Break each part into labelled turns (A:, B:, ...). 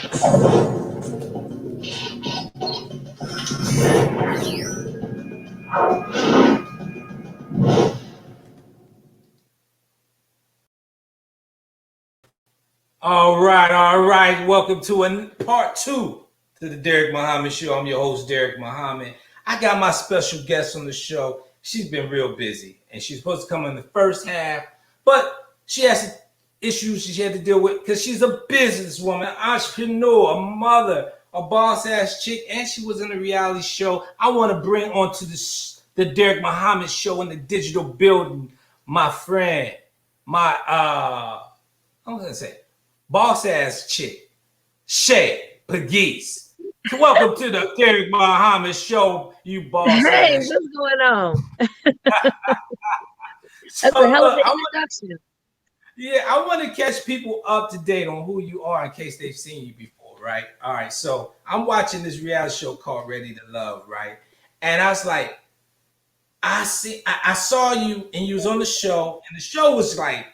A: All right, all right. Welcome to part two to the Derek Muhammad Show. I'm your host, Derek Muhammad. I got my special guest on the show. She's been real busy, and she's supposed to come in the first half, but she has some issues she had to deal with because she's a businesswoman, entrepreneur, a mother, a boss ass chick, and she was in a reality show. I want to bring onto the Derek Muhammad Show in the digital building my friend, my I'm gonna say boss ass chick, Shea, Pegues. Welcome to the Derek Muhammad Show, you boss
B: Hey,
A: ass.
B: what's going on?
A: So
B: That's a hell of
A: look,
B: an introduction.
A: I want to catch people up to date on who you are in case they've seen you before, right? All right, so I'm watching this reality show called Ready to Love, right? And I was like, I saw you and you was on the show, and the show was like,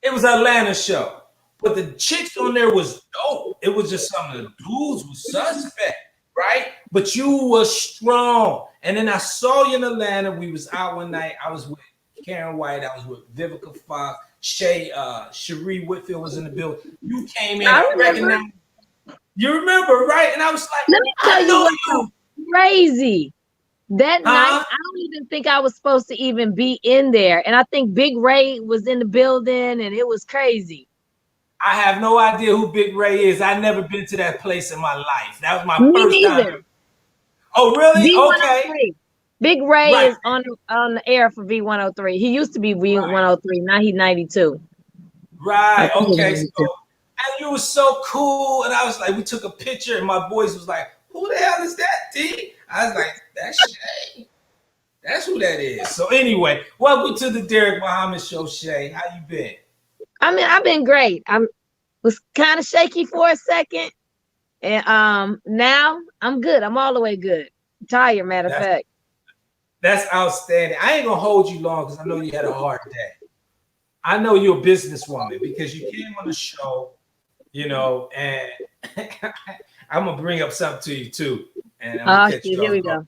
A: it was an Atlanta show. But the chicks on there was dope. It was just some of the dudes was suspect, right? But you were strong. And then I saw you in Atlanta. We was out one night. I was with Karen White. I was with Vivica Fox. Shea, Cherie Whitfield was in the building. You came in. I recognized. You remember, right? And I was like,
B: let me tell you what's so crazy. That night, I don't even think I was supposed to even be in there. And I think Big Ray was in the building, and it was crazy.
A: I have no idea who Big Ray is. I've never been to that place in my life. That was my first
B: neither.
A: time. Oh, really?
B: V103.
A: Okay.
B: Big Ray is on the air for V103. He used to be V103. Now he's 92.
A: Right. Okay. So, and you were so cool. And I was like, we took a picture, and my boys was like, who the hell is that, D? I was like, that's Shea. That's who that is. So anyway, welcome to the Derek Muhammad Show, Shea. How you been?
B: I mean, I've been great. Was kind of shaky for a second. And now I'm good. I'm all the way good. I'm tired, matter of fact.
A: That's outstanding. I ain't gonna hold you long because I know you had a hard day. I know you're a businesswoman because you came on the show, you know, and I'm gonna bring up something to you too. And I'm gonna catch you.
B: Here we go.
A: All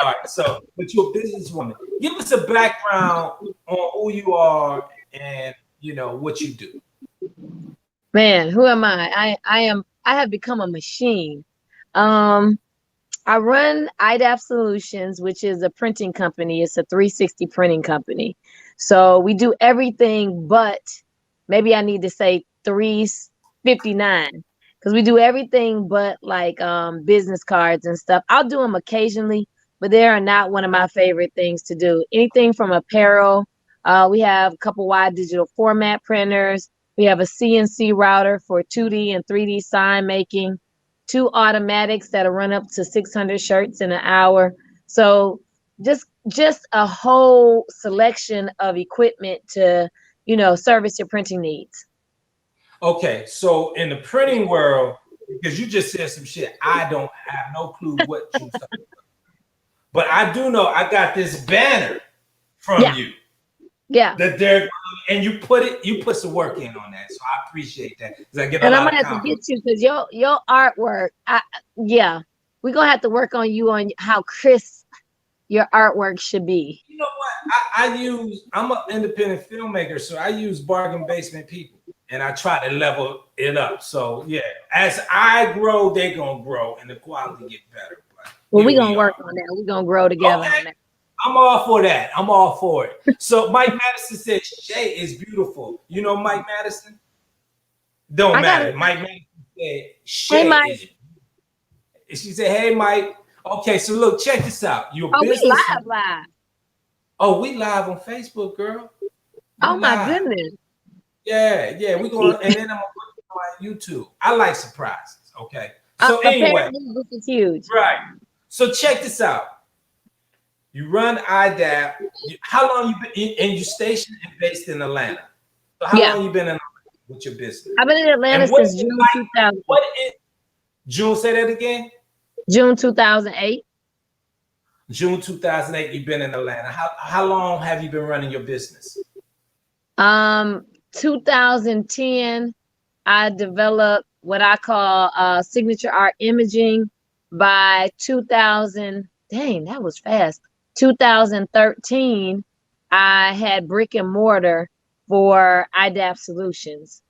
A: right, so but you're a businesswoman. Give us a background on who you are and you know what you do.
B: Man, who am I? I have become a machine. I run IDAP Solutions, which is a printing company. It's a 360 printing company. So we do everything but, maybe I need to say 359, because we do everything but like business cards and stuff. I'll do them occasionally, but they are not one of my favorite things to do. Anything from apparel. We have a couple wide digital format printers. We have a CNC router for 2D and 3D sign making. 2 automatics that'll run up to 600 shirts in an hour. So just a whole selection of equipment to, you know, service your printing needs.
A: Okay, so in the printing world, because you just said some shit, I don't have no clue what you're talking about. But I do know I got this banner from you.
B: Yeah.
A: That Derek, and you put some work in on that. So I appreciate that. I get
B: and I'm gonna have to get you because your artwork, we're gonna have to work on you on how crisp your artwork should be.
A: You know what? I'm an independent filmmaker, so I use bargain basement people and I try to level it up. So yeah, as I grow, they gonna grow and the quality get better. But
B: well, we're gonna work on that. We're gonna grow together on that.
A: I'm all for that. I'm all for it. So Mike Madison said Shea is beautiful. You know Mike Madison? Don't matter. Mike Madison said Shea is. She said, "Hey Mike. Okay, so look, check this out. You're
B: we live.
A: Oh, we live on Facebook, girl.
B: My goodness.
A: Yeah. We're going, and then I'm gonna put it on YouTube. I like surprises. Okay. So anyway,
B: this is huge.
A: Right. So check this out. You run IDAP. How long you been? And you stationed and based in Atlanta. So how long you been in Atlanta with your business?
B: I've been in Atlanta since June 2000.
A: June? Say that again.
B: June 2008.
A: June 2008. You've been in Atlanta. How long have you been running your business?
B: 2010. I developed what I call signature art imaging by 2000. Dang, that was fast. 2013, I had brick and mortar for IDAP Solutions.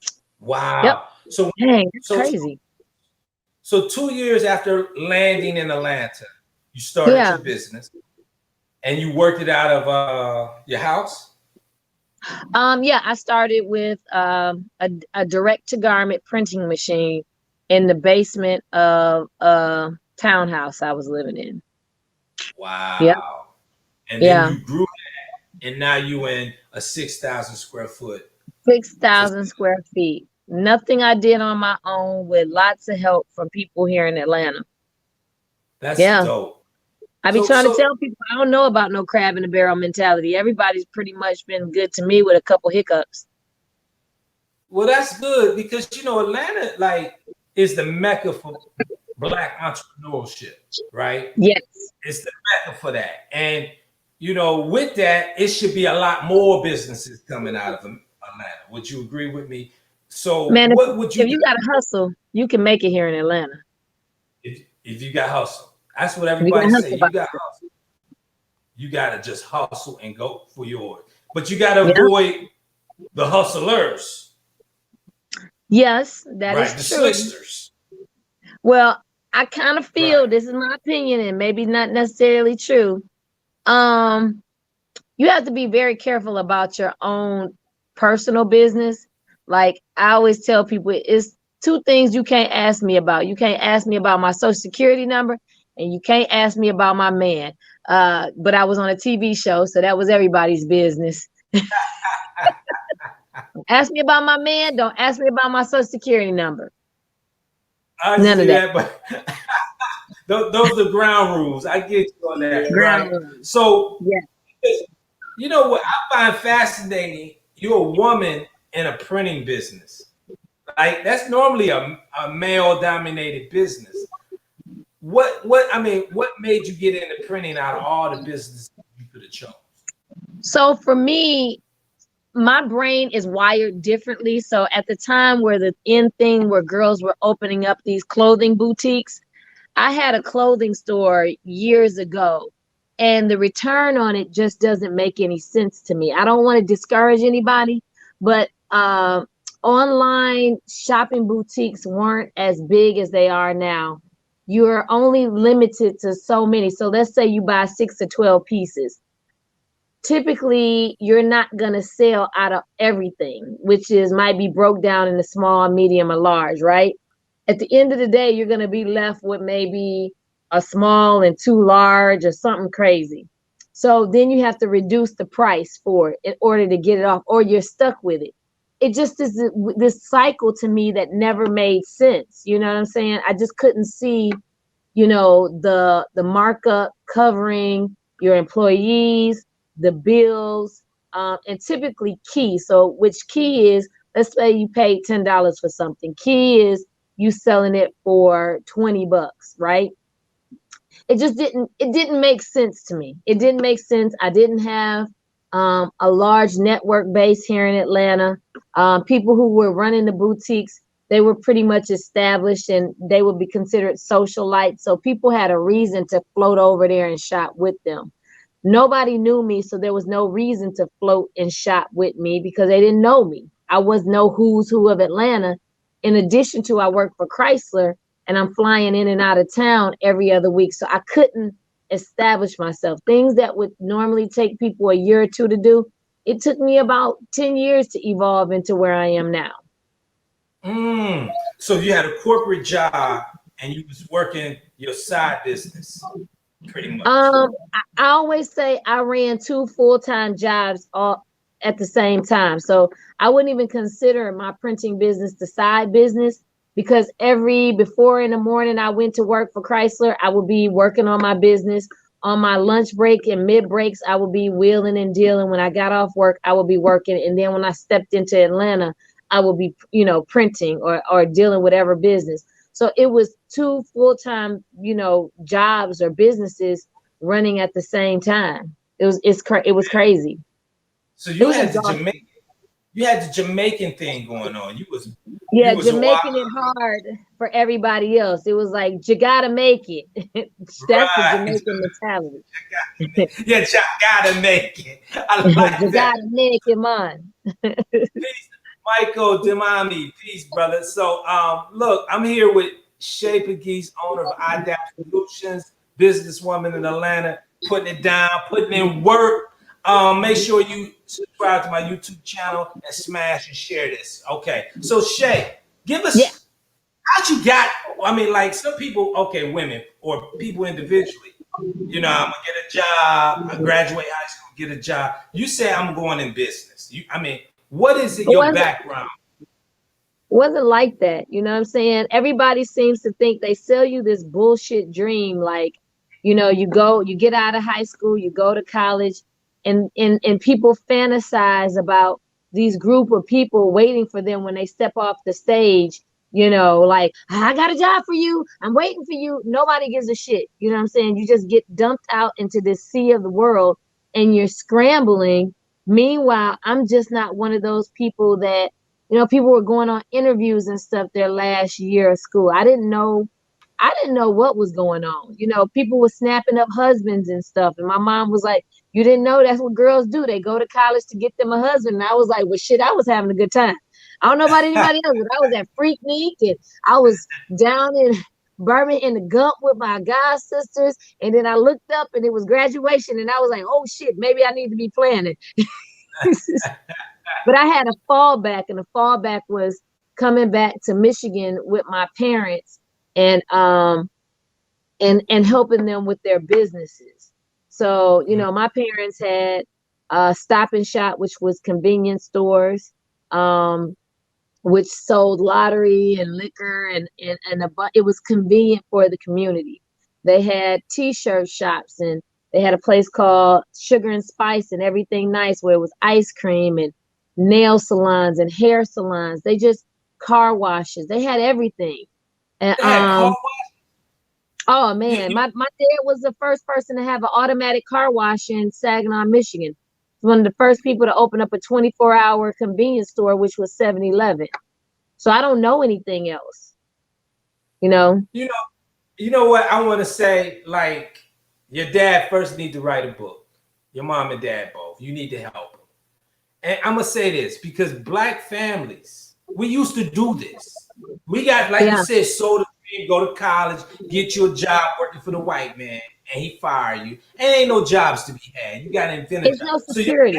B: Yep.
A: Wow. So
B: Dang, that's
A: so
B: crazy.
A: so 2 years after landing in Atlanta, you started
B: Yeah.
A: your business and you worked it out of your house.
B: Yeah, I started with a direct to garment printing machine in the basement of a townhouse I was living in. Yep.
A: Wow. And then
B: Yeah.
A: you grew and now you in a 6,000 square foot.
B: 6,000 square feet. Nothing I did on my own with lots of help from people here in Atlanta.
A: That's
B: Yeah.
A: dope.
B: I be
A: So
B: trying to
A: so
B: tell people I don't know about no crab in the barrel mentality. Everybody's pretty much been good to me with a couple hiccups.
A: well that's good because Atlanta like is the mecca for black entrepreneurship, right?
B: Yes.
A: It's the mecca for that. And with that, it should be a lot more businesses coming out of Atlanta. Would you agree with me? So
B: Man,
A: what would you
B: if
A: do
B: you got to hustle, you can make it here in Atlanta.
A: if you got hustle? That's what
B: If you got
A: everybody
B: to
A: say.
B: hustle
A: You
B: about
A: got
B: it.
A: hustle. You gotta just hustle and go for yours. But you gotta
B: Yeah.
A: avoid the hustlers,
B: Yes, that
A: right?
B: is
A: The
B: true.
A: slicksters,
B: Well, I kind of feel
A: right?
B: this is my opinion and maybe not necessarily true. Um, you have to be very careful about your own personal business. Like I always tell people, it's two things you can't ask me about. You can't ask me about my social security number, and you can't ask me about my man. But I was on a TV show, so that was everybody's business. Ask me about my man. Don't ask me about my social security number.
A: I
B: None of
A: see
B: that.
A: that, but those are ground rules. I get you on that,
B: Ground
A: right?
B: rules.
A: So
B: Yeah.
A: you know what I find fascinating? You're a woman in a printing business. Like that's normally a male dominated business. What made you get into printing out of all the businesses you could have chose?
B: So for me, my brain is wired differently. So at the time where the in thing where girls were opening up these clothing boutiques, I had a clothing store years ago, and the return on it just doesn't make any sense to me. I don't want to discourage anybody, but online shopping boutiques weren't as big as they are now. You're only limited to so many. So let's say you buy 6 to 12 pieces. Typically, you're not going to sell out of everything, which is might be broke down in a small, medium, or large, right? At the end of the day, you're going to be left with maybe a small and too large or something crazy. So then you have to reduce the price for it in order to get it off, or you're stuck with it. It just is this cycle to me that never made sense. You know what I'm saying? I just couldn't see, the markup covering your employees, the bills, and typically key. So which key is, let's say you paid $10 for something. Key is you selling it for $20, right? It didn't make sense to me. It didn't make sense. I didn't have a large network base here in Atlanta. People who were running the boutiques, they were pretty much established and they would be considered socialites. So people had a reason to float over there and shop with them. Nobody knew me, so there was no reason to float and shop with me because they didn't know me. I was no who's who of Atlanta. In addition to, I work for Chrysler and I'm flying in and out of town every other week. So I couldn't establish myself. Things that would normally take people a year or two to do, it took me about 10 years to evolve into where I am now.
A: So you had a corporate job and you was working your side business, pretty much.
B: I always say I ran two full-time jobs all at the same time. So I wouldn't even consider my printing business the side business because every before in the morning I went to work for Chrysler, I would be working on my business. On my lunch break and mid breaks, I would be wheeling and dealing. When I got off work, I would be working. And then when I stepped into Atlanta, I would be, printing or dealing with whatever business. So it was two full-time, jobs or businesses running at the same time. It was crazy.
A: So
B: It
A: you
B: was
A: had the
B: exhausting.
A: you had the Jamaican thing going on. You
B: Yeah,
A: was a wild
B: Jamaican it hard for everybody else. It was like you gotta make it. That's the
A: right.
B: Jamaican mentality.
A: Yeah, gotta make it. I like
B: You
A: that.
B: gotta make it, man.
A: Peace, Michael Demami. Peace, brother. So, look, I'm here with Shea Pegues, owner of iDAP Solutions, businesswoman in Atlanta, putting it down, putting in work. Make sure you subscribe to my YouTube channel and smash and share this. Okay. So, Shay, give
B: Yeah.
A: us how you got. I mean, like some people, okay, women or people individually. I'm gonna get a job. I graduate high school, get a job. You say I'm going in business. I mean, what is it?
B: It
A: Your
B: wasn't
A: background?
B: wasn't like that. You know what I'm saying? Everybody seems to think they sell you this bullshit dream. Like, you get out of high school, you go to college, and people fantasize about these group of people waiting for them when they step off the stage. Like, I got a job for you. I'm waiting for you. Nobody gives a shit. You know what I'm saying? You just get dumped out into this sea of the world and you're scrambling. Meanwhile, I'm just not one of those people that people were going on interviews and stuff their last year of school. I didn't know what was going on. People were snapping up husbands and stuff. And my mom was like, you didn't know that's what girls do. They go to college to get them a husband. And I was like, well, shit, I was having a good time. I don't know about anybody else, but I was at Freaknik and I was down in Birmingham in the Gump with my god sisters. And then I looked up and it was graduation. And I was like, oh shit, maybe I need to be planning. But I had a fallback, and the fallback was coming back to Michigan with my parents and helping them with their businesses. So, my parents had Stop and Shop, which was convenience stores, which sold lottery and liquor it was convenient for the community. They had t-shirt shops, and they had a place called Sugar and Spice and Everything Nice, where it was ice cream and nail salons and hair salons. They just car washes. They had everything. And
A: They had car wash.
B: oh
A: You,
B: man,
A: you,
B: my dad was the first person to have an automatic car wash in Saginaw, Michigan. One of the first people to open up a 24-hour convenience store, which was 7-Eleven. So I don't know anything else, you know.
A: you know, you know what I want to say. Like your dad first need to write a book. Your mom and dad both. You need to help them. And I'm gonna say this because black families, we used to do this. We got, like you
B: Yeah,
A: said, soda stream, go to college, get you a job working for the white man, and he fire you. And ain't no jobs to be had. You gotta invent a
B: it's
A: job.
B: no
A: So
B: security.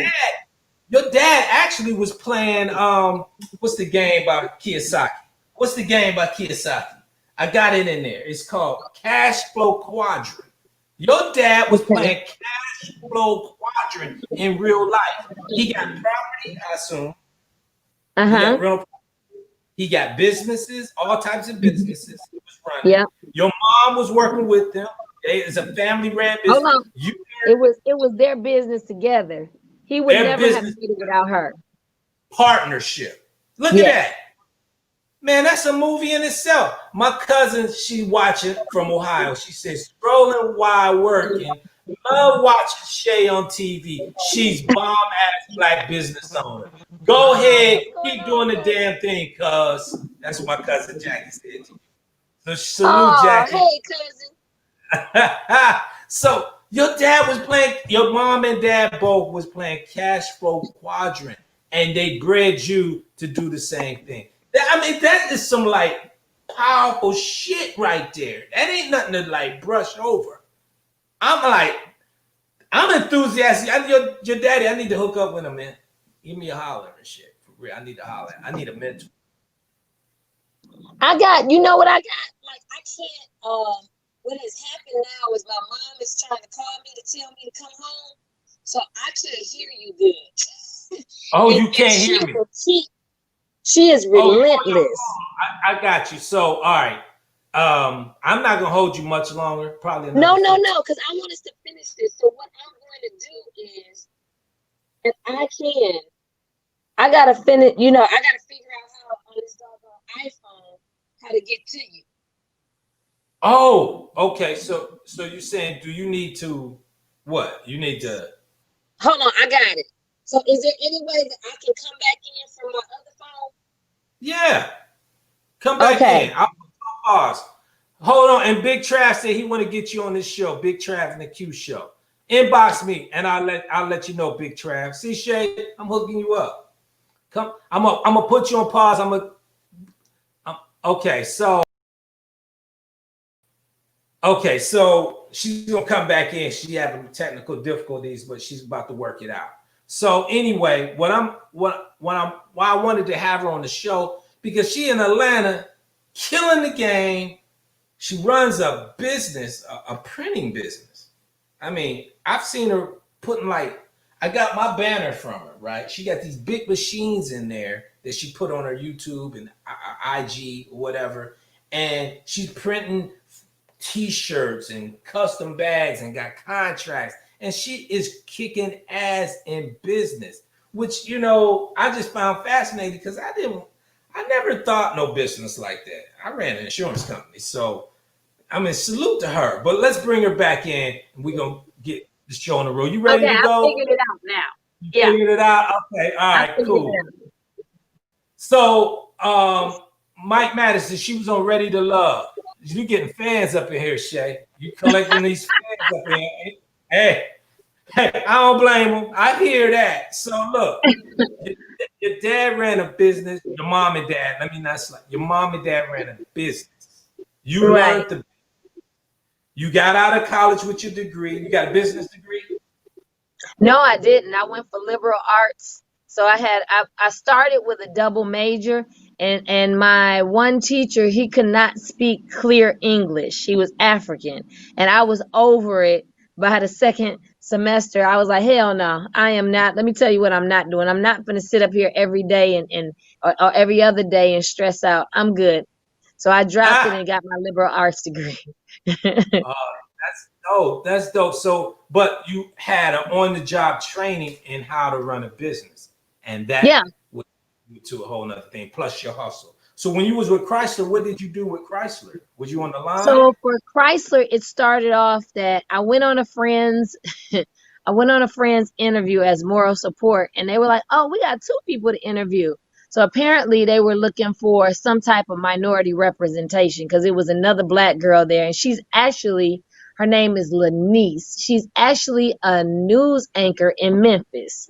A: your dad actually was playing what's the game by Kiyosaki? What's the game by Kiyosaki? I got it in there. It's called Cash Flow Quadrant. Your dad was
B: Okay.
A: playing Cash Flow Quadrant in real life. He got property, I assume. He got
B: Uh-huh.
A: real. He got businesses, all types of businesses he was running.
B: Yeah.
A: Your mom was working with them. It's a family ran
B: Hold
A: business.
B: on.
A: You
B: It was their business together. He would
A: their
B: never have
A: business
B: made it without her.
A: partnership. Look at
B: Yeah.
A: that. Man, that's a movie in itself. My cousin, she watching from Ohio. She says, scrolling while working. Love watching Shea on TV. She's bomb ass black business owner. Go ahead,
B: What's going
A: keep doing
B: on,
A: the
B: baby?
A: damn thing, cuz. That's what my cousin Jackie said to you. So salute,
B: Oh,
A: Jackie.
B: hey, cousin.
A: So your dad was playing, your mom and dad both was playing Cash Flow Quadrant, and they bred you to do the same thing. I mean, that is some like powerful shit right there. That ain't nothing to like brush over. I'm like, I'm enthusiastic. Your daddy, I need to hook up with him, man. Give me a holler and shit. For real. I need to holler. I need a mentor.
B: You know what I got? Like, I can't, what has happened now is my mom is trying to call me to tell me to come home. So I can't hear you good.
A: Oh,
B: and,
A: you
B: and
A: can't hear me.
B: she is
A: Oh, you on your
B: relentless.
A: phone. I got you. So, all right. I'm not gonna hold you much longer. Probably
B: No,
A: another
B: no,
A: 15.
B: no, because I want us to finish this. So what I'm going to do is, if I can, I gotta finish. I gotta figure out how on this doggone iPhone how to get to you.
A: Oh, okay. So you're saying, do you need to what? You need to.
B: Hold on, I got it. So is there any way that I can come back in from my other
A: Yeah, come
B: phone?
A: back
B: Okay.
A: in. I'll pause. Hold on. And Big Trav said he want to get you on this show. Big Trav and the Q show. Inbox me and I'll let you know, Big Trav. See, Shay, I'm hooking you up. Come, I'm gonna put you on pause. Okay. So she's gonna come back in. She having technical difficulties, but she's about to work it out. So anyway, why I wanted to have her on the show because she in Atlanta, killing the game. She runs a business, a printing business. I mean, I've seen her putting I got my banner from her, right? She got these big machines in there that she put on her YouTube and IG or whatever, and she's printing T-shirts and custom bags and got contracts, and she is kicking ass in business, which I just found fascinating because I never thought no business like that. I ran an insurance company, so I mean, salute to her. But let's bring her back in, and we're gonna get the show on the road. You ready
B: Okay,
A: to
B: I
A: go?
B: figured it out now.
A: You
B: Yeah,
A: figured it out? Okay, all
B: I
A: right,
B: figured
A: cool.
B: it out.
A: So, Mike Madison, she was on Ready to Love. You getting fans up in here, Shay. You collecting these fans up in here. Hey, hey, I don't blame them. I hear that. So look, your, your dad ran a business. Your mom and dad. Let me not slap. Your mom and dad ran a business. You
B: Right.
A: learned you got out of college with your degree. You got a business degree.
B: No, I didn't. I went for liberal arts. So I started with a double major, and my one teacher, he could not speak clear English. He was African, and I was over it by the second semester. I was like, hell no, I am not. Let me tell you what I'm not doing. I'm not going to sit up here every day or every other day and stress out. I'm good. So I dropped it
A: Ah,
B: and got my liberal arts degree.
A: that's dope. That's dope. So, but you had an on-the-job training in how to run a business, and
B: Yeah.
A: that was to a whole nother thing. Plus your hustle. So, when you was with Chrysler, what did you do with Chrysler? Was you on the line?
B: So for Chrysler, it started off that I went on a friend's I went on a friend's interview as moral support, and they were like, "Oh, we got two people to interview." So apparently they were looking for some type of minority representation because it was another black girl there, and her name is Lanice. She's actually a news anchor in Memphis.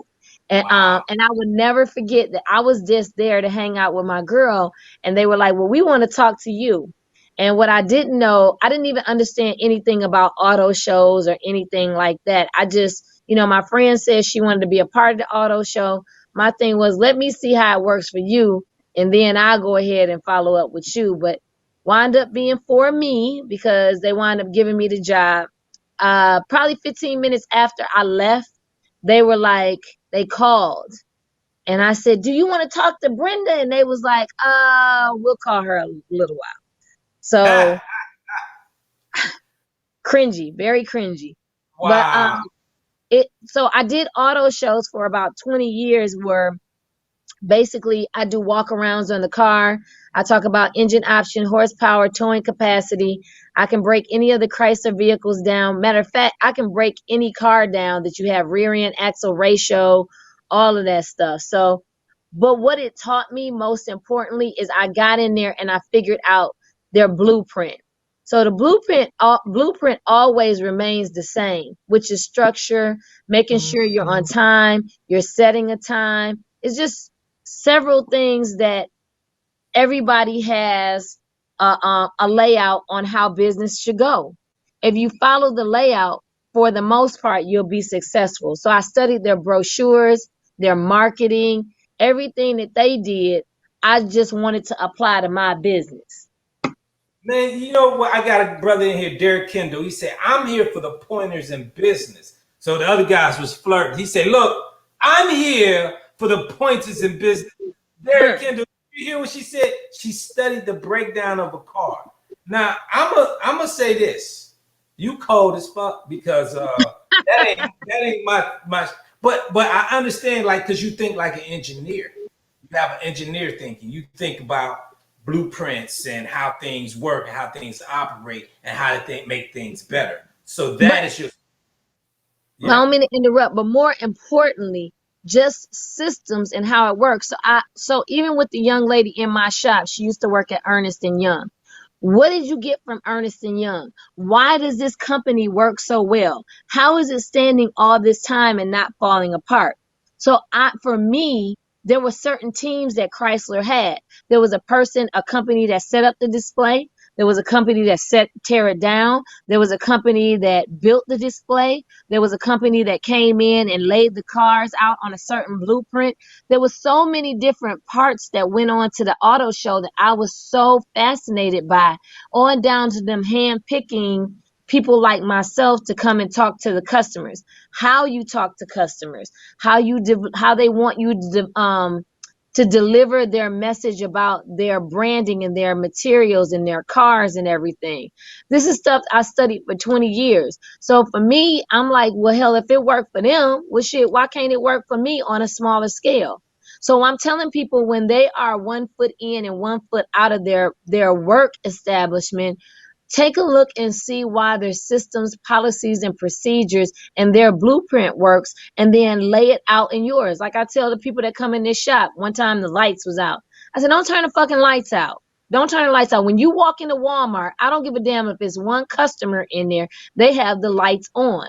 A: Wow.
B: And I would never forget that I was just there to hang out with my girl, and they were like, "Well, we want to talk to you." And what I didn't know, I didn't even understand anything about auto shows or anything like that. I just, my friend said she wanted to be a part of the auto show. My thing was, let me see how it works for you, and then I'll go ahead and follow up with you. But wind up being for me because they wound up giving me the job. Probably 15 minutes after I left, they were like, they called. And I said, "Do you want to talk to Brenda?" And they was like, we'll call her a little while. So cringy, very cringy. But
A: Wow.
B: it so I did auto shows for about 20 years where basically I do walk-arounds on the car. I talk about engine option, horsepower, towing capacity. I can break any of the Chrysler vehicles down. Matter of fact, I can break any car down that you have rear end axle ratio, all of that stuff. So, but what it taught me most importantly is I got in there and I figured out their blueprint. So the blueprint always remains the same, which is structure, making sure you're on time, you're setting a time. It's just several things that everybody has a layout on how business should go. If you follow the layout, for the most part, you'll be successful. So I studied their brochures, their marketing, everything that they did. I just wanted to apply to my business.
A: Man, you know what? I got a brother in here, Derek Kendall. He said, I'm here for the pointers in business. So the other guys was flirting. He said, look, I'm here for the pointers in business. Derek Kendall, you hear what she said? She studied the breakdown of a car. Now, I'm gonna say this. You cold as fuck because that ain't my but I understand like because you think like an engineer. You have an engineer thinking. You think about blueprints and how things work and how things operate and how to make things better. So
B: But
A: that is your
B: I
A: yeah.
B: don't mean to interrupt, but more importantly, just systems and how it works. So even with the young lady in my shop, she used to work at Ernest and Young. What did you get from Ernest and Young? Why does this company work so well? How is it standing all this time and not falling apart? So for me, there were certain teams that Chrysler had. There was a company that set up the display. There was a company that tear it down. There was a company that built the display. There was a company that came in and laid the cars out on a certain blueprint. There was so many different parts that went on to the auto show that I was so fascinated by, on down to them hand picking people like myself to come and talk to the customers. How you talk to customers, how they want you to deliver their message about their branding and their materials and their cars and everything. This is stuff I studied for 20 years. So for me, I'm like, well, hell, if it worked for them, well, shit, why can't it work for me on a smaller scale? So I'm telling people, when they are 1 foot in and 1 foot out of their work establishment, take a look and see why their systems, policies, and procedures and their blueprint works, and then lay it out in yours. Like I tell the people that come in this shop, one time the lights was out. I said, don't turn the fucking lights out. Don't turn the lights out. When you walk into Walmart, I don't give a damn if it's one customer in there, they have the lights on.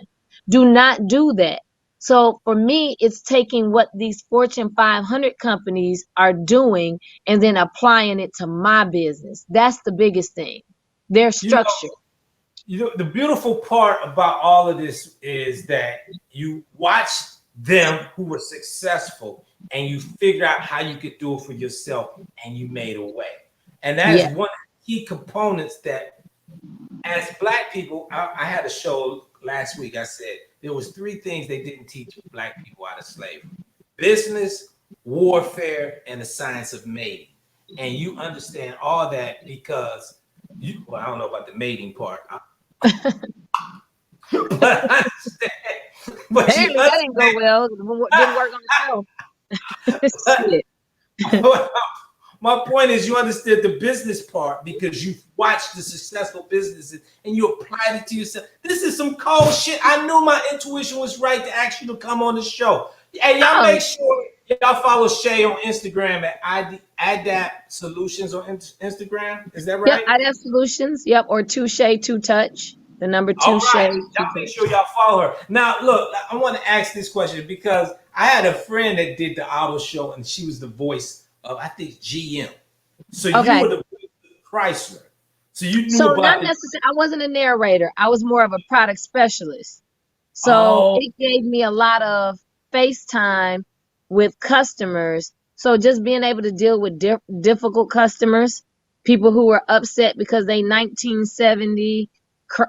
B: Do not do that. So for me, it's taking what these Fortune 500 companies are doing and then applying it to my business. That's the biggest thing. Their
A: You know,
B: structure.
A: the beautiful part about all of this is that you watch them who were successful and you figure out how you could do it for yourself, and you made a way. And that is
B: Yeah.
A: one of the key components that, as Black people, I had a show last week. I said there was 3 things they didn't teach Black people out of slavery: business, warfare, and the science of mating. And you understand all that because well, I don't know about the mating part, but I understand. But you
B: Apparently that didn't go well. Didn't work on the show. Shit.
A: understand. My point is, you understood the business part because you watched the successful businesses and you applied it to yourself. This is some cold shit. I knew my intuition was right to ask you to come on the show. Hey, y'all
B: Oh,
A: make sure y'all follow Shea on Instagram at Adapt Solutions on Instagram. Is that
B: yep.
A: right?
B: IDF Solutions. Yep. Or Touche, Two Touch. The number
A: All
B: Touche,
A: right.
B: Two
A: Y'all make
B: Touch.
A: sure y'all follow her. Now, look, I want to ask this question because I had a friend that did the auto show and she was the voice of, I think, GM. So you
B: Okay.
A: were the voice of Chrysler. So you
B: So
A: knew
B: not
A: about the.
B: necessarily. I wasn't a narrator. I was more of a product specialist. So
A: Oh,
B: it gave me a lot of FaceTime with customers. So just being able to deal with difficult customers, people who were upset because they 1970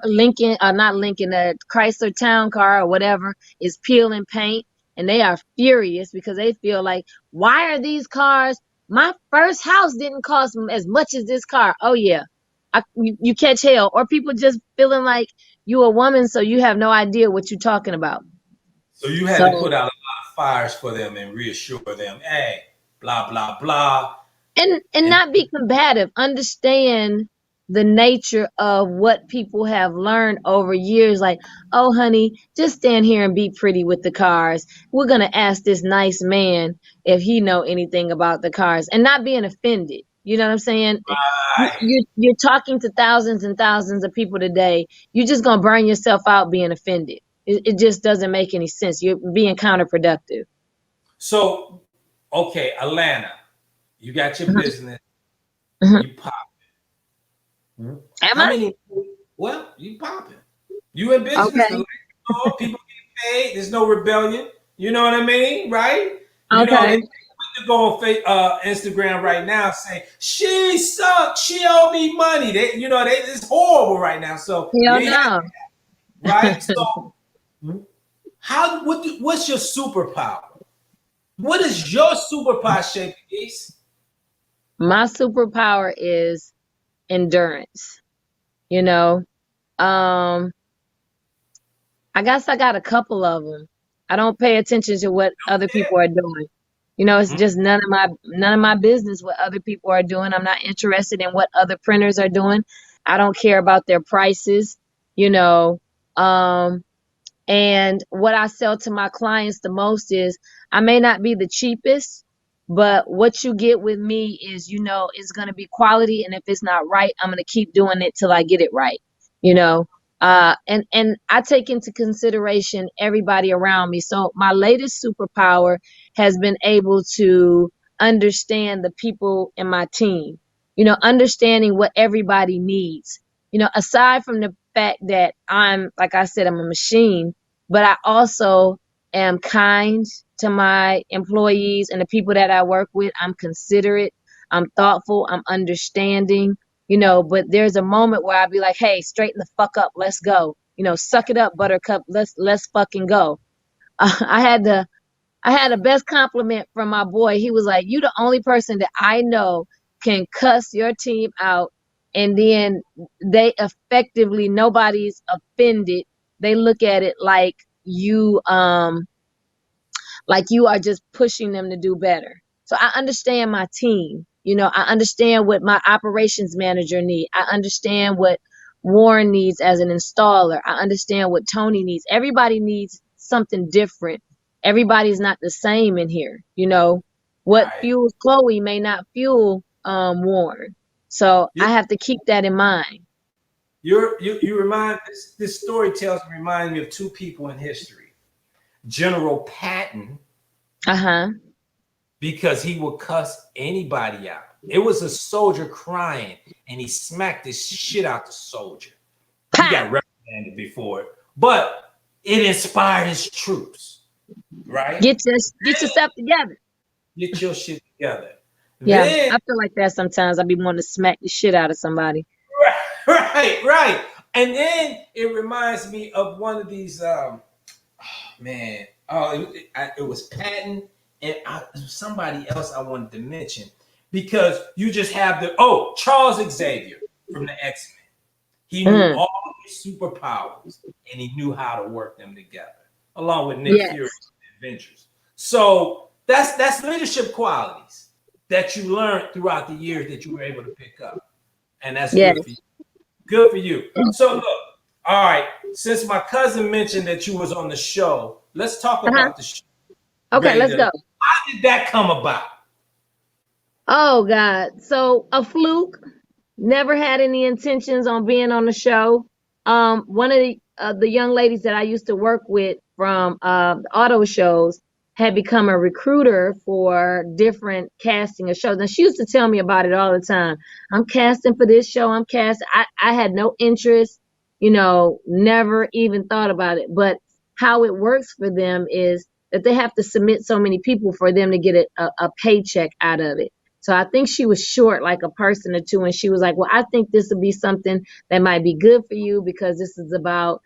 B: Lincoln, not Lincoln, a Chrysler Town Car or whatever is peeling paint, and they are furious because they feel like, why are these cars? My first house didn't cost as much as this car. Oh yeah, you catch hell. Or people just feeling like you a woman, so you have no idea what you're talking about.
A: so you had to
B: So
A: put out a lot of fires for them and reassure them, hey, blah, blah, blah.
B: and
A: And
B: not be combative. Understand the nature of what people have learned over years. Like, oh honey, just stand here and be pretty with the cars. We're gonna ask this nice man if he know anything about the cars, and not being offended. You know what I'm saying?
A: right.
B: You're talking to thousands and thousands of people today. You're just gonna burn yourself out being offended. It just doesn't make any sense. You're being counterproductive.
A: So, okay, Atlanta, you got your
B: Mhm,
A: business,
B: mhm.
A: you pop.
B: Am
A: How
B: I?
A: many? Well, you popping. You in business. The
B: Okay.
A: lights are on, people get paid. There's no rebellion. You know what I mean, right? You know they
B: Okay.
A: to go on Instagram right now saying she sucks. She owe me money. It's horrible right now. So you
B: Hell
A: ain't have
B: no.
A: right. So what's your superpower? What is your superpower, Shape Peace?
B: My superpower is endurance. You know, um, I guess I got a couple of them. I don't pay attention to what other people are doing. You know, it's
A: Hmm?
B: just none of my business what other people are doing. I'm not interested in what other printers are doing. I don't care about their prices, you know. Um, And what I sell to my clients the most is I may not be the cheapest, but what you get with me is, it's going to be quality. And if it's not right, I'm going to keep doing it till I get it right, you know. And I take into consideration everybody around me. So my latest superpower has been able to understand the people in my team, understanding what everybody needs. Aside from the fact that like I said, I'm a machine, but I also am kind to my employees and the people that I work with. I'm considerate, I'm thoughtful, I'm understanding, but there's a moment where I'll be like, hey, straighten the fuck up, let's go. Suck it up, buttercup, let's fucking go. I had the I had the best compliment from my boy. He was like, "You the only person that I know can cuss your team out, and then they effectively nobody's offended. They look at it like you are just pushing them to do better." So I understand my team. I understand what my operations manager need. I understand what Warren needs as an installer. I understand what Tony needs. Everybody needs something different. Everybody's not the same in here. What
A: Right.
B: fuels Chloe may not fuel Warren. So
A: You
B: I have to keep that in mind.
A: you remind this story tells me remind me of two people in history. General Patton,
B: Uh-huh.
A: because he would cuss anybody out. It was a soldier crying, and he smacked the shit out the soldier. He
B: Pow!
A: got reprimanded before it, but it inspired his troops, right?
B: Get yourself together.
A: Get your shit together.
B: Yeah,
A: Then,
B: I feel like that sometimes. I be wanting to smack the shit out of somebody.
A: right. And then it reminds me of one of these, man. Oh, it was Patton and somebody else I wanted to mention because you just have Charles Xavier from the X-Men. He knew
B: Mm,
A: all these superpowers and he knew how to work them together, along with Nick Fury
B: yes,
A: Adventures. So that's leadership qualities that you learned throughout the years that you were able to pick up, and that's good for you.
B: yes.
A: Good for you. So look, all right. Since my cousin mentioned that you was on the show, let's talk
B: Uh-huh.
A: about the show.
B: Okay,
A: Ready
B: let's
A: to?
B: go.
A: How did that come about?
B: Oh God. So a fluke. Never had any intentions on being on the show. One of the young ladies that I used to work with from the auto shows had become a recruiter for different casting of shows. And she used to tell me about it all the time. I'm casting for this show. I'm casting. I had no interest, never even thought about it. But how it works for them is that they have to submit so many people for them to get a paycheck out of it. So I think she was short like a person or two. And she was like, well, I think this would be something that might be good for you because this is about,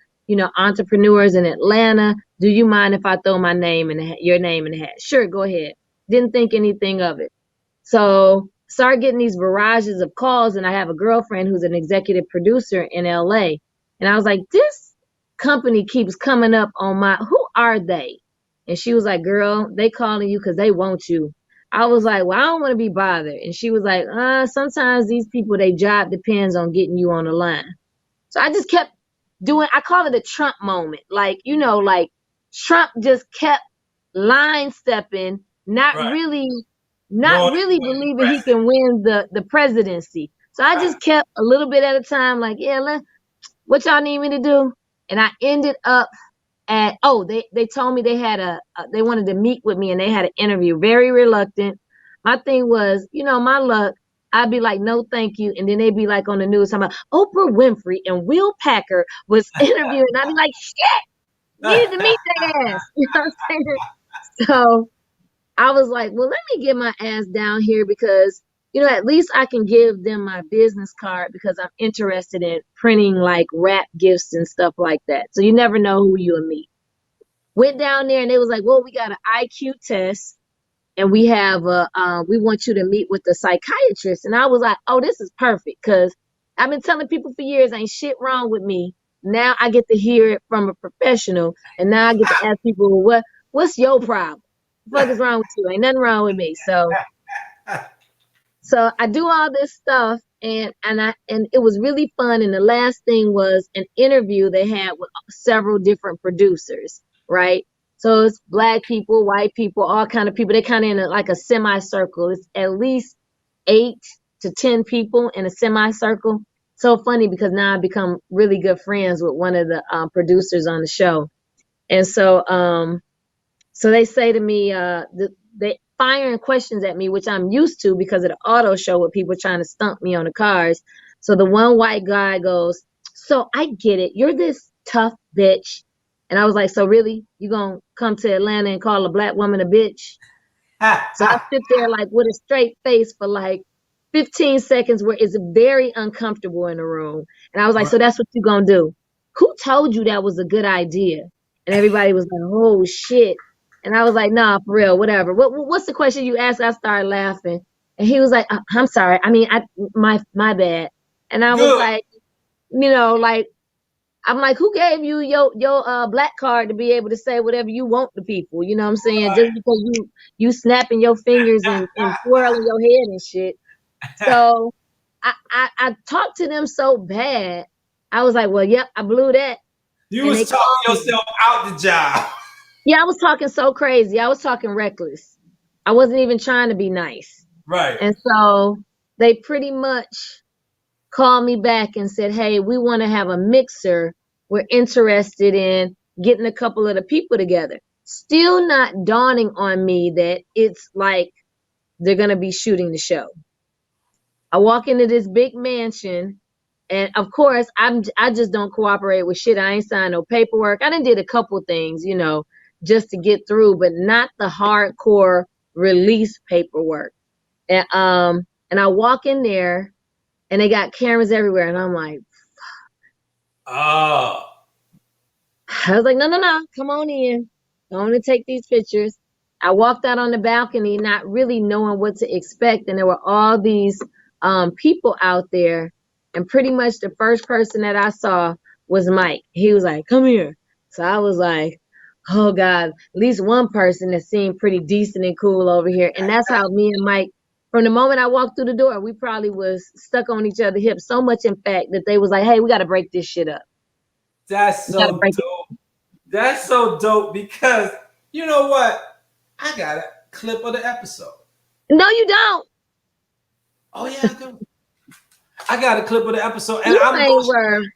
B: entrepreneurs in Atlanta. Do you mind if I throw my name in your name in the hat? Sure, go ahead. Didn't think anything of it. So start getting these barrages of calls. And I have a girlfriend who's an executive producer in LA. And I was like, this company keeps coming up on who are they? And she was like, girl, they calling you because they want you. I was like, well, I don't want to be bothered. And she was like, sometimes these people, they job depends on getting you on the line. So I just kept I call it a Trump moment. Like Trump just kept line stepping, not
A: Right.
B: really, not
A: Knowing that
B: really
A: you wasn't
B: believing he
A: president.
B: can win the presidency. So I
A: Right.
B: just kept a little bit at a time, like, yeah, what y'all need me to do? And I ended up they told me they wanted to meet with me and they had an interview. Very reluctant. My thing was, my luck, I'd be like, no, thank you. And then they'd be like on the news talking about Oprah Winfrey and Will Packer was interviewing. I'd be like, shit, needed to meet that ass. You know what I'm saying? So I was like, well, let me get my ass down here because, at least I can give them my business card because I'm interested in printing like rap gifts and stuff like that. So you never know who you'll meet. Went down there and they was like, well, we got an IQ test and we want you to meet with the psychiatrist. And I was like, oh, this is perfect because I've been telling people for years ain't shit wrong with me. Now I get to hear it from a professional and now I get to ask people, well, what's your problem? What the fuck is wrong with you? Ain't nothing wrong with me. So I do all this stuff and it was really fun. And the last thing was an interview they had with several different producers, right? So it's black people, white people, all kind of people. They kind of in like a semicircle. It's at least 8 to 10 people in a semicircle. So funny because now I've become really good friends with one of the producers on the show. And so they say to me, they firing questions at me, which I'm used to because of the auto show with people trying to stump me on the cars. So the one white guy goes, "So I get it. You're this tough bitch." And I was like, "So really? You gonna come to Atlanta and call a black woman a bitch?" So I sit there like with a straight face for like 15 seconds where it's very uncomfortable in the room. And I was like, "So that's what you gonna do? Who told you that was a good idea?" And everybody was like, "Oh shit." And I was like, "Nah, for real, whatever. What's the question you asked?" I started laughing. And he was like, "I'm sorry. I mean, my bad." And I was
A: Good.
B: like, like I'm like, who gave you your black card to be able to say whatever you want to people? You know what I'm saying? Just because you snapping your fingers and twirling your head and shit. So I talked to them so bad. I was like, well, yep, I blew that.
A: You
B: And they
A: was talking
B: called me.
A: yourself out the job.
B: Yeah, I was talking so crazy. I was talking reckless. I wasn't even trying to be nice.
A: Right.
B: And so they pretty much called me back and said, "Hey, we want to have a mixer. We're interested in getting a couple of the people together." Still not dawning on me that it's like they're going to be shooting the show. I walk into this big mansion, and of course, I just don't cooperate with shit. I ain't signed no paperwork. I done did a couple things, just to get through, but not the hardcore release paperwork. And I walk in there, and they got cameras everywhere, and I'm like,
A: Oh.
B: I was like, no, come on in. I want to take these pictures. I walked out on the balcony, not really knowing what to expect, and there were all these people out there, and pretty much the first person that I saw was Mike. He was like, "Come here." So I was like, "Oh God, at least one person that seemed pretty decent and cool over here." And that's how me and Mike, from the moment I walked through the door, we probably was stuck on each other's hips so much, in fact, that they was like, "Hey, we got to break this shit up.
A: That's
B: We got to
A: so
B: break it."
A: dope. That's so dope because you know what? I got a clip of the episode.
B: No, you don't.
A: Oh yeah, I do. I got a clip of the episode, and
B: You
A: I'm
B: ain't
A: going.
B: worth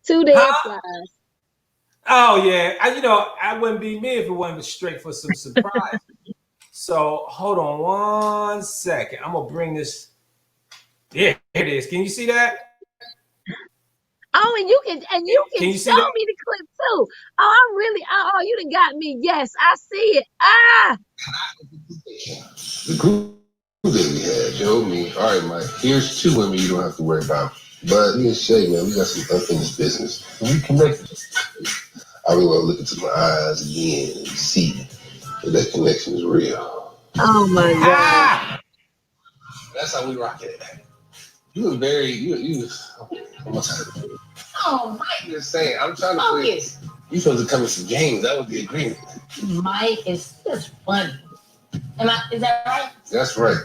B: 2 dead
A: Huh?
B: flies.
A: Oh yeah, I wouldn't be me if it wasn't straight for some surprise. So hold on 1 second. I'm gonna bring this. Yeah, it is. Can you see that?
B: Oh, and you
A: Can
B: can
A: you see
B: show
A: that?
B: me the clip too. Oh, I'm really. Oh, you done got me. Yes, I see it. Ah.
C: The group that we had, Joe, me, all right, Mike, here's 2 women you don't have to worry about. But me and Shea, man, we got some unfinished business. We connected. I really want to look into my eyes again and see if that connection is real.
B: Oh my God.
A: Ah!
C: That's how we rock it. You were very, you almost had it. Oh, Mike. Just saying, I'm trying to focus. You supposed to come with some games. That was the agreement. Mike is just funny. Is that right? That's right.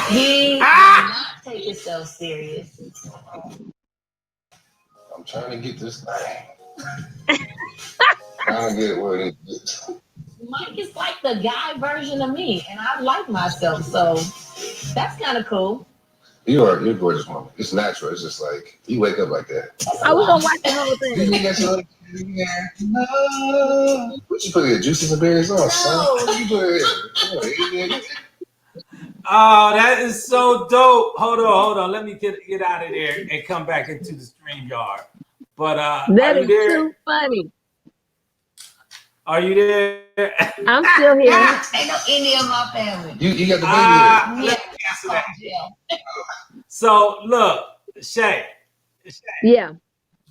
C: He does not take himself serious. I'm trying to get this thing. Trying to get it where it is. Mike is like the guy version of me, and I like myself, so that's kind of cool. You're a gorgeous woman. It's natural. It's just like you wake up like that.
B: Oh, we're gonna watch the whole
C: You
B: thing.
C: got your what you put in juices and berries on, son? What you put in?
A: Oh, that is so dope. Hold on. Let me get out of there and come back into the stream yard. But are
B: That
A: you
B: is
A: there?
B: too funny.
A: Are you there?
B: I'm still here.
C: Ain't no Indian in my family. You got the baby here.
A: Let me cancel that. So look, Shea,
B: Yeah.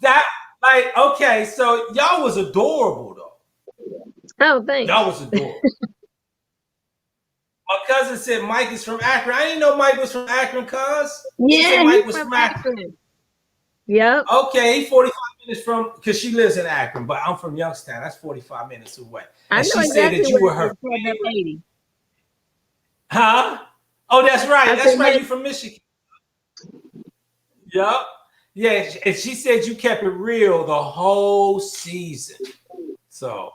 A: that like okay, so y'all was adorable though.
B: Oh, thanks.
A: Y'all was adorable. My cousin said Mike is from Akron. I didn't know Mike was from Akron, cuz. She said
B: Yeah,
A: Mike
B: he's
A: was
B: from
A: from Akron.
B: Akron. Yep.
A: Okay, he's 45 minutes from because she lives in Akron, but I'm from Youngstown. That's 45 minutes away.
B: I
A: And
B: know
A: she said
B: exactly
A: that you
B: where
A: were
B: it
A: her
B: is. Called up
A: favorite.
B: 80.
A: Huh? Oh, that's right.
B: I
A: That's
B: said,
A: right.
B: no,
A: You from Michigan. Yup. Yeah, and she said you kept it real the whole season. So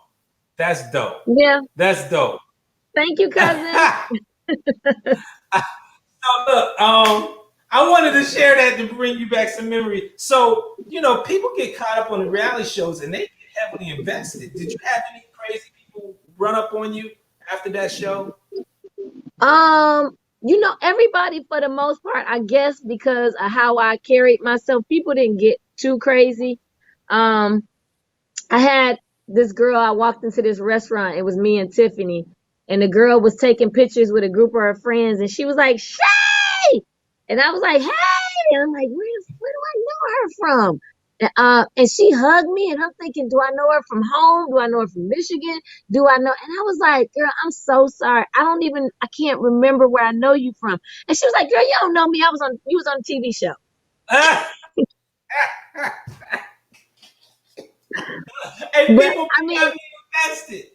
A: that's dope.
B: Yeah.
A: That's dope.
B: Thank you, cousin.
A: So look, I wanted to share that to bring you back some memory. So, people get caught up on the reality shows and they get heavily invested. Did you have any crazy people run up on you after that show?
B: Everybody for the most part, I guess because of how I carried myself, people didn't get too crazy. Um, I had this girl, I walked into this restaurant, it was me and Tiffany, and the girl was taking pictures with a group of her friends, and she was like, Shay! And I was like, hey! And I'm like, where do I know her from? And she hugged me, and I'm thinking, do I know her from home? Do I know her from Michigan? Do I know? And I was like, girl, I'm so sorry. I can't remember where I know you from. And she was like, girl, you don't know me. You was on a TV show.
A: And
B: But
A: people
B: I mean,
A: got me invested.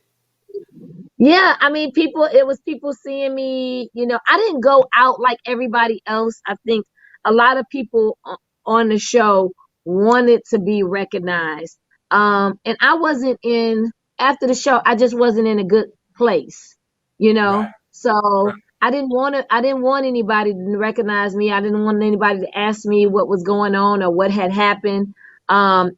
B: yeah, I mean, it was people seeing me, I didn't go out like everybody else. I think a lot of people on the show wanted to be recognized. And after the show, I just wasn't in a good place, you
A: Right,
B: know?
A: right.
B: So I didn't want anybody to recognize me. I didn't want anybody to ask me what was going on or what had happened.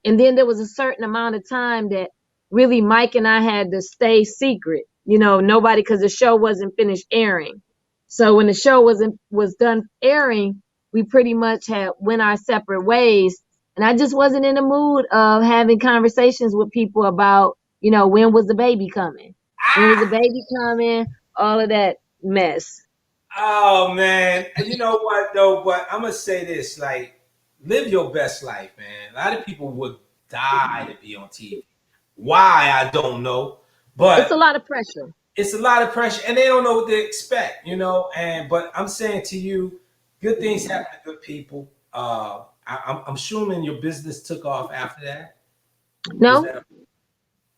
B: And then there was a certain amount of time that really Mike and I had to stay secret. Nobody, because the show wasn't finished airing. So when the show was done airing, we pretty much had went our separate ways. And I just wasn't in the mood of having conversations with people about, when was the baby coming? When was the
A: Ah!
B: baby coming? All of that mess.
A: Oh man, you know what though? But I'm gonna say this: like, live your best life, man. A lot of people would die to be on TV. Why I don't know,
B: It's a
A: but
B: lot of pressure.
A: it's a lot of pressure, and they don't know what to expect, And but I'm saying to you, good things happen to good people. I'm assuming your business took off after that. Was
B: No,
A: that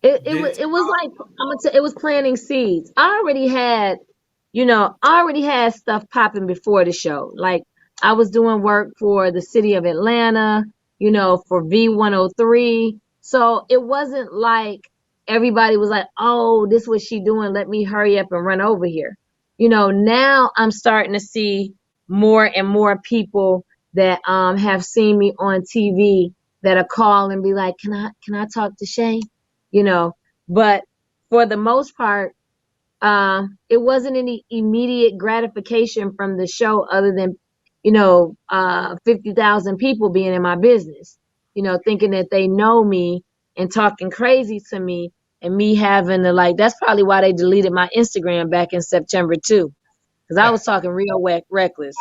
B: it
A: did
B: was
A: it
B: it
A: take
B: was
A: off?
B: like it was planting seeds. I already had stuff popping before the show. Like I was doing work for the city of Atlanta, for V103. So it wasn't like everybody was like, "Oh, this what she doing. Let me hurry up and run over here." Now I'm starting to see more and more people that have seen me on TV that are call and be like, "Can I talk to Shea?" You know, but for the most part, it wasn't any immediate gratification from the show other than, 50,000 people being in my business, thinking that they know me and talking crazy to me and me having to that's probably why they deleted my Instagram back in September too. Cause I was talking real reckless.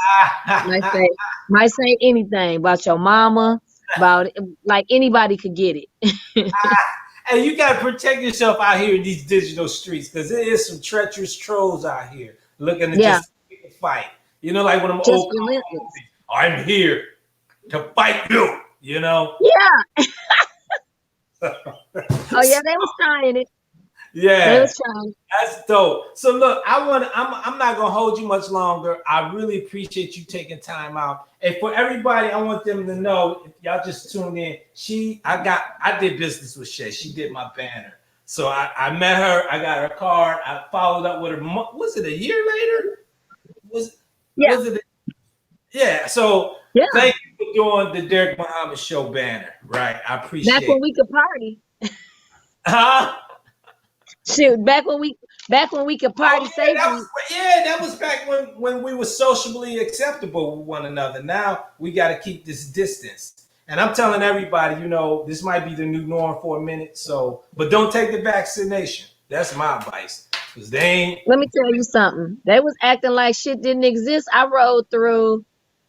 B: Might say, might say anything about your mama, about like anybody could get it.
A: And you gotta protect yourself out here in these digital streets because there is some treacherous trolls out here looking to
B: Yeah,
A: just pick a fight. Like one of them
B: just
A: old cowboy
B: relentless.
A: movies. I'm here to fight you. You know.
B: Yeah. Oh yeah, they was trying it. They
A: Yeah.
B: was trying.
A: That's dope. So look, I'm not gonna hold you much longer. I really appreciate you taking time out. And for everybody, I want them to know if y'all just tuned in. I did business with Shea. She did my banner. So I met her, I got her card, I followed up with her. Was it a year later? Was
B: Yeah,
A: was it yeah. So
B: yeah.
A: thank you for doing the Derek Muhammad show banner. Right. I
B: Back
A: appreciate
B: when
A: it.
B: we could party.
A: Huh?
B: Shoot, back when we could
A: Oh
B: party safely.
A: that was back when we were socially acceptable with one another. Now we got to keep this distance. And I'm telling everybody, this might be the new norm for a minute. So, but don't take the vaccination. That's my advice because they ain't.
B: Let me tell you something. They was acting like shit didn't exist. I rode through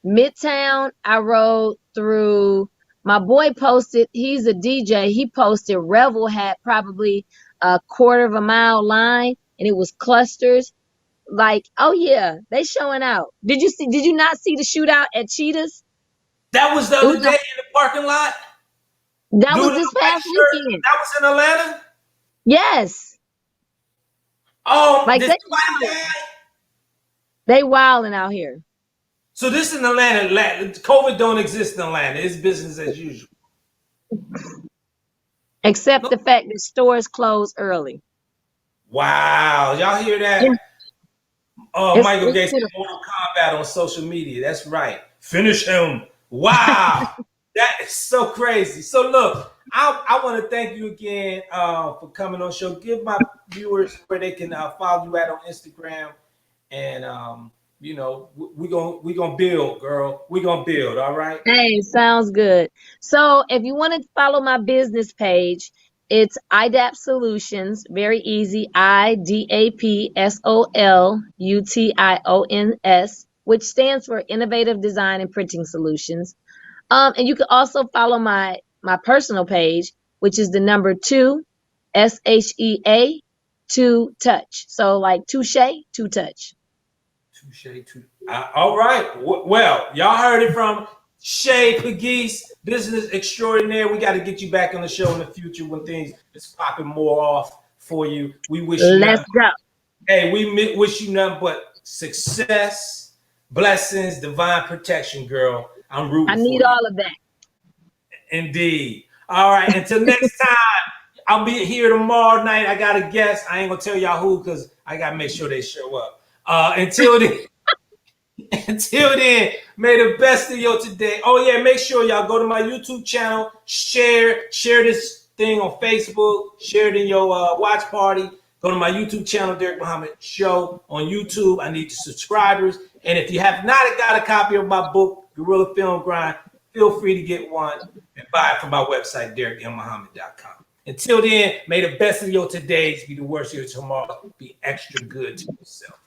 B: Midtown. I rode through. My boy posted. He's a DJ. He posted Revel had probably a quarter of a mile line, and it was clusters. Like, oh yeah, they showing out. Did you not see the shootout at Cheetahs?
A: That was the
B: It
A: other
B: was
A: day in the parking lot.
B: that
A: Dude
B: was
A: in
B: this
A: the white
B: past
A: shirt.
B: weekend.
A: That was in Atlanta.
B: Yes. Like
A: This white guy.
B: they wilding out here.
A: So this in Atlanta. COVID don't exist in Atlanta. It's business as usual.
B: Except
A: No.
B: the fact that stores close early.
A: Wow, y'all hear that?
B: Yeah.
A: Michael
B: It's
A: Gates in Mortal Kombat on social media. That's right. Finish him. Wow. That is so crazy. So look, I want to thank you again for coming on the show. Give my viewers where they can follow you at on Instagram, and we gonna build, girl. We gonna build. All right.
B: Hey, sounds good. So if you want to follow my business page, it's IDAP Solutions. Very easy. IDAPSOLUTIONS, which stands for Innovative Design and Printing Solutions. And you can also follow my personal page, which is the number 2, SHEA, 2 touch. So like touche, 2 touch.
A: All right. Well, y'all heard it from Shea Pegues, business extraordinaire. We got to get you back on the show in the future when things is popping more off for you. We wish you
B: Let's
A: nothing.
B: go.
A: Hey, we wish you nothing but success, blessings, divine protection, girl. I'm rooting
B: I
A: for
B: need
A: you.
B: all of that.
A: Indeed. All right. Until next time, I'll be here tomorrow night. I got a guest. I ain't gonna tell y'all who because I gotta make sure they show up. Until then. Until then, may the best of your today. Oh yeah, make sure y'all go to my YouTube channel, share this thing on Facebook, share it in your watch party. Go to my YouTube channel, Derek Muhammad Show on YouTube. I need subscribers. And if you have not got a copy of my book, Guerrilla Film Grind, feel free to get one and buy it from my website, DerekMMuhammad.com. Until then, may the best of your todays be the worst of your tomorrow. Be extra good to yourself.